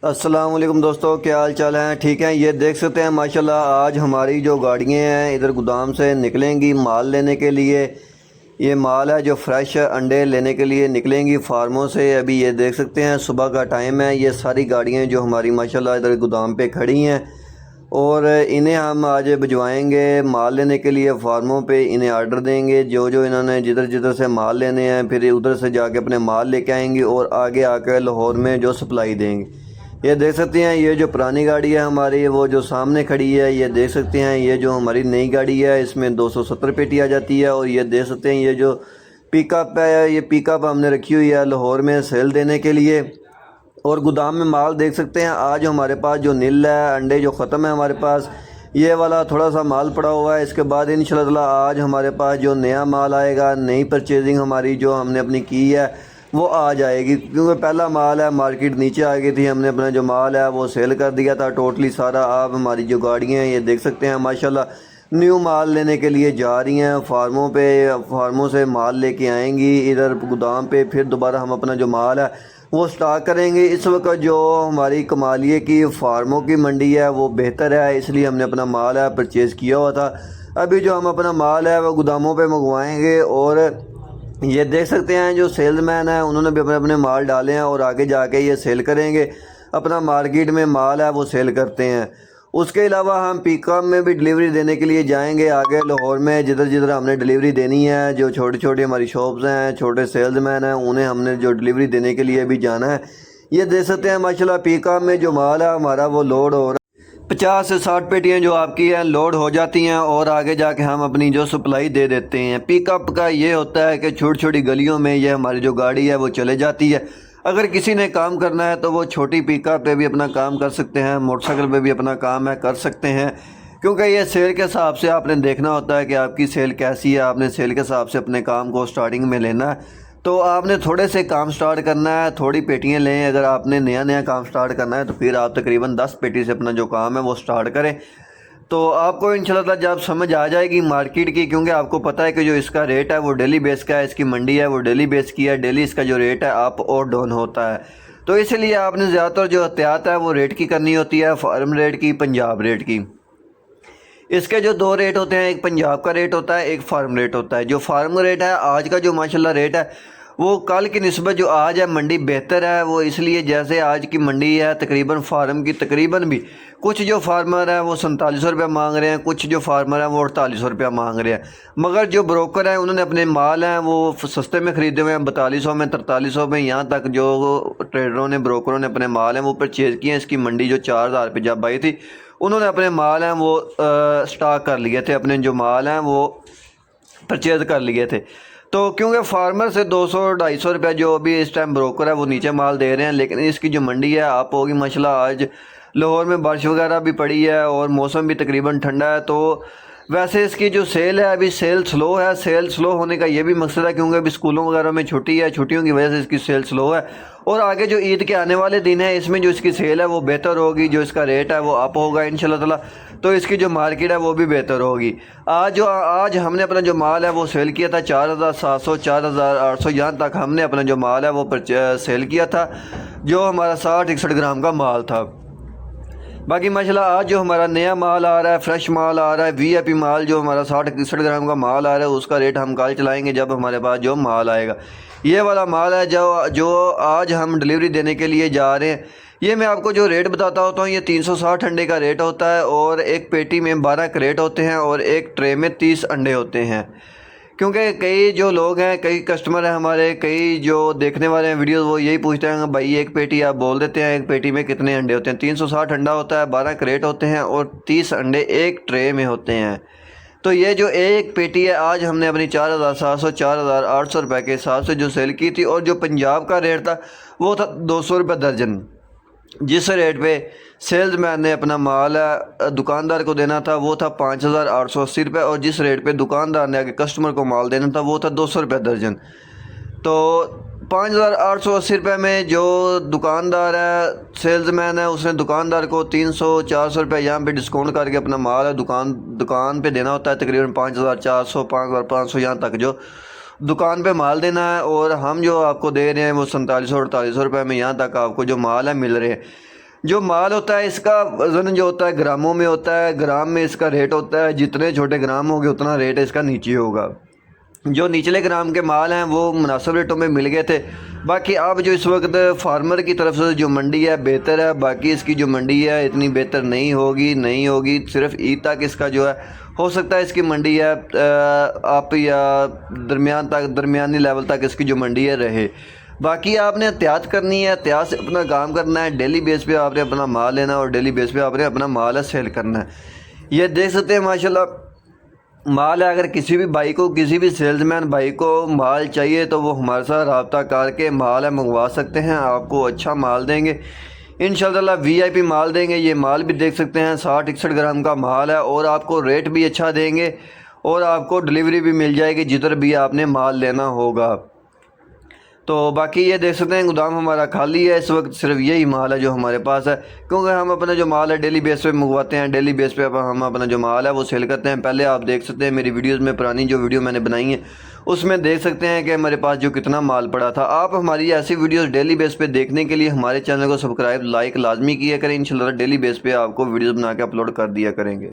अस्सलाम वालेकुम दोस्तों, क्या हाल चाल है? ठीक है। ये देख सकते हैं माशाल्लाह आज हमारी जो गाड़ियाँ हैं इधर गोदाम से निकलेंगी माल लेने के लिए। ये माल है जो फ्रेश अंडे लेने के लिए निकलेंगी फार्मों से। अभी ये देख सकते हैं सुबह का टाइम है। ये सारी गाड़ियाँ जो हमारी माशाल्लाह इधर गोदाम पे खड़ी हैं और इन्हें हम आज भिजवाएंगे माल लेने के लिए फार्मों पे। इन्हें आर्डर देंगे जो जो इन्होंने जिधर जिधर से माल लेने हैं, फिर उधर से जाके अपने माल लेके आएंगे और आगे आकर लाहौर में जो सप्लाई देंगे। ये देख सकते हैं ये जो पुरानी गाड़ी है हमारी, वो जो सामने खड़ी है, ये देख सकते हैं ये जो हमारी नई गाड़ी है इसमें 270 पेटी आ जाती है। और ये देख सकते हैं ये जो पिकअप है, ये पिकअप हमने रखी हुई है लाहौर में सेल देने के लिए। और गोदाम में माल देख सकते हैं आज हमारे पास जो नील है, अंडे जो ख़त्म है हमारे पास, ये वाला थोड़ा सा माल पड़ा हुआ है। इसके बाद इंशाल्लाह आज हमारे पास जो नया माल आएगा, नई परचेजिंग हमारी जो हमने अपनी की है वो आ जाएगी। क्योंकि पहला माल है, मार्केट नीचे आ गई थी, हमने अपना जो माल है वो सेल कर दिया था टोटली सारा। अब हमारी जो गाड़ियाँ हैं ये देख सकते हैं माशाल्लाह न्यू माल लेने के लिए जा रही हैं फार्मों पे। फार्मों से माल लेके आएंगी इधर गोदाम पे, फिर दोबारा हम अपना जो माल है वो स्टॉक करेंगे। इस वक्त जो हमारी कमालिए की फार्मों की मंडी है वो बेहतर है, इसलिए हमने अपना माल है परचेज़ किया हुआ था। अभी जो हम अपना माल है वो गोदामों पे मंगवाएंगे। और ये देख सकते हैं जो सेल्समैन है उन्होंने भी अपने अपने माल डाले हैं और आगे जाके ये सेल करेंगे। अपना मार्केट में माल है वो सेल करते हैं। उसके अलावा हम पिकअप में भी डिलीवरी देने के लिए जाएंगे आगे लाहौर में, जिधर जिधर हमने डिलीवरी देनी है। जो छोटी छोटी हमारी शॉप्स हैं, छोटे सेल्समैन हैं, उन्हें हमने जो डिलीवरी देने के लिए भी जाना है। ये देख सकते हैं माशाल्लाह पिकअप में जो माल है हमारा वो लोड हो रहा है। 50 से 60 पेटियाँ जो आपकी हैं लोड हो जाती हैं और आगे जाके हम अपनी जो सप्लाई दे देते हैं। पिकअप का ये होता है कि छोटी छोटी गलियों में ये हमारी जो गाड़ी है वो चले जाती है। अगर किसी ने काम करना है तो वो छोटी पिकअप पे भी अपना काम कर सकते हैं, मोटरसाइकिल पे भी अपना काम है कर सकते हैं। क्योंकि ये सेल के हिसाब से आपने देखना होता है कि आपकी सेल कैसी है, आपने सेल के हिसाब से अपने काम को स्टार्टिंग में लेना है। तो आपने थोड़े से काम स्टार्ट करना है, थोड़ी पेटियां लें। अगर आपने नया नया काम स्टार्ट करना है तो फिर आप तकरीबन 10 पेटी से अपना जो काम है वो स्टार्ट करें। तो आपको इंशाल्लाह जब समझ आ जाएगी मार्केट की, क्योंकि आपको पता है कि जो इसका रेट है वो डेली बेस का है, इसकी मंडी है वो डेली बेस की है, डेली इसका जो रेट है अप और डाउन होता है। तो इसलिए आपने ज़्यादातर जो एहतियात है वो रेट की करनी होती है, फार्म रेट की, पंजाब रेट की। इसके जो दो रेट होते हैं, एक पंजाब का रेट होता है, एक फार्म रेट होता है। जो फार्म रेट है आज का जो माशाल्लाह रेट है वो कल की निस्बत जो आज है मंडी बेहतर है। वो इसलिए जैसे आज की मंडी है तकरीबन फार्म की तकरीबन भी कुछ जो फार्मर हैं वो 4700 रुपया मांग रहे हैं, कुछ जो फार्मर हैं वो 4800 रुपया मांग रहे हैं। मगर जो ब्रोकर हैं उन्होंने अपने माल हैं वो सस्ते में ख़रीदे हुए हैं, 4200 में, 4300 में। यहाँ तक जो ट्रेडरों ने, ब्रोकरों ने अपने माल हैं वो परचेज़ किए हैं। इसकी मंडी जो 4000 पे जब आई थी उन्होंने अपने माल हैं वो स्टॉक कर लिए थे, अपने जो माल हैं वो परचेज़ कर लिए थे। तो क्योंकि फार्मर से 200-250 रुपया जो अभी इस टाइम ब्रोकर है वो नीचे माल दे रहे हैं, लेकिन इसकी जो मंडी है आप होगी माशाल्लाह। आज लाहौर में बारिश वगैरह भी पड़ी है और मौसम भी तकरीबन ठंडा है। तो वैसे इसकी जो सेल है अभी सेल स्लो है। सेल स्लो होने का ये भी मकसद है क्योंकि अभी स्कूलों वगैरह में छुट्टी है, छुट्टियों की वजह से इसकी सेल स्लो है। और आगे जो ईद के आने वाले दिन है इसमें जो इसकी सेल है वो बेहतर होगी, जो इसका रेट है वो अप होगा इंशाल्लाह ताला। तो इसकी जो मार्केट है वो भी बेहतर होगी। आज हमने अपना जो माल है वो सेल किया था 4700, 4800, यहाँ तक हमने अपना जो माल है वो सेल किया था, जो हमारा 60-61 ग्राम का माल था। बाकी माशाल्लाह आज जो हमारा नया माल आ रहा है, फ्रेश माल आ रहा है, वीआईपी माल जो हमारा 60-61 ग्राम का माल आ रहा है, उसका रेट हम कल चलाएंगे जब हमारे पास जो माल आएगा। ये वाला माल है जो आज हम डिलीवरी देने के लिए जा रहे हैं। ये मैं आपको जो रेट बताता होता हूँ, ये 360 अंडे का रेट होता है और एक पेटी में 12 क्रेट होते हैं और एक ट्रे में 30 अंडे होते हैं। क्योंकि कई जो लोग हैं, कई कस्टमर हैं हमारे, कई जो देखने वाले हैं वीडियो, वो यही पूछते हैं भाई एक पेटी आप बोल देते हैं, एक पेटी में कितने अंडे होते हैं? 360 अंडा होता है, 12 क्रेट होते हैं और 30 अंडे एक ट्रे में होते हैं। तो ये जो एक पेटी है आज हमने अपनी 4700, 4800 रुपये के हिसाब से जो सेल की थी। और जो पंजाब का रेट था वो था 200 रुपये दर्जन। जिस रेट पे सेल्समैन ने अपना माल दुकानदार को देना था वो था 5880 रुपये, और जिस रेट पे दुकानदार ने आगे कस्टमर को माल देना था वो था 200 रुपये दर्जन। तो 5880 रुपये में जो दुकानदार है, सेल्समैन है, उसने दुकानदार को 300-400 रुपये यहाँ पे डिस्काउंट करके अपना माल है दुकान पे देना होता है। तकरीबन 5400, 5500 यहाँ तक जो दुकान पे माल देना है। और हम जो आपको दे रहे हैं वो 4700-4800 रुपये में यहाँ तक आपको जो माल है मिल रहे हैं। जो माल होता है इसका वज़न जो होता है ग्रामों में होता है, ग्राम में इसका रेट होता है, जितने छोटे ग्राम होंगे उतना रेट इसका नीचे होगा। जो निचले ग्राम के माल हैं वो मुनासिब रेटों में मिल गए थे। बाकी अब जो इस वक्त फार्मर की तरफ से जो मंडी है बेहतर है, बाकी इसकी जो मंडी है इतनी बेहतर नहीं होगी। सिर्फ ईद तक इसका जो है हो सकता है इसकी मंडी है आप या दरमियानी लेवल तक इसकी जो मंडी है रहे। बाकी आपने एहतियात करनी है, एहतियात से अपना काम करना है। डेली बेस पे आपने अपना माल लेना है और डेली बेस पे आपने अपना माल है सेल करना है। ये देख सकते हैं माशाल्लाह माल है। अगर किसी भी भाई को, किसी भी सेल्समैन भाई को माल चाहिए तो वो हमारे साथ रब्ता करके माल है मंगवा सकते हैं। आपको अच्छा माल देंगे इंशाल्लाह, वीआईपी माल देंगे। ये माल भी देख सकते हैं 60-61 ग्राम का माल है और आपको रेट भी अच्छा देंगे और आपको डिलीवरी भी मिल जाएगी जिधर भी आपने माल लेना होगा। तो बाकी ये देख सकते हैं गोदाम हमारा खाली है इस वक्त, सिर्फ यही माल है जो हमारे पास है, क्योंकि हम अपना जो माल है डेली बेस पे मंगवाते हैं। डेली बेस पे हम अपना जो माल है वो सेल करते हैं। पहले आप देख सकते हैं मेरी वीडियोस में, पुरानी जो वीडियो मैंने बनाई है उसमें देख सकते हैं कि हमारे पास जो कितना माल पड़ा था। आप हमारी ऐसी वीडियोस डेली बेस पे देखने के लिए हमारे चैनल को सब्सक्राइब लाइक लाजमी किया करें। इंशाल्लाह डेली बेस पे आपको वीडियोस बना के अपलोड कर दिया करेंगे।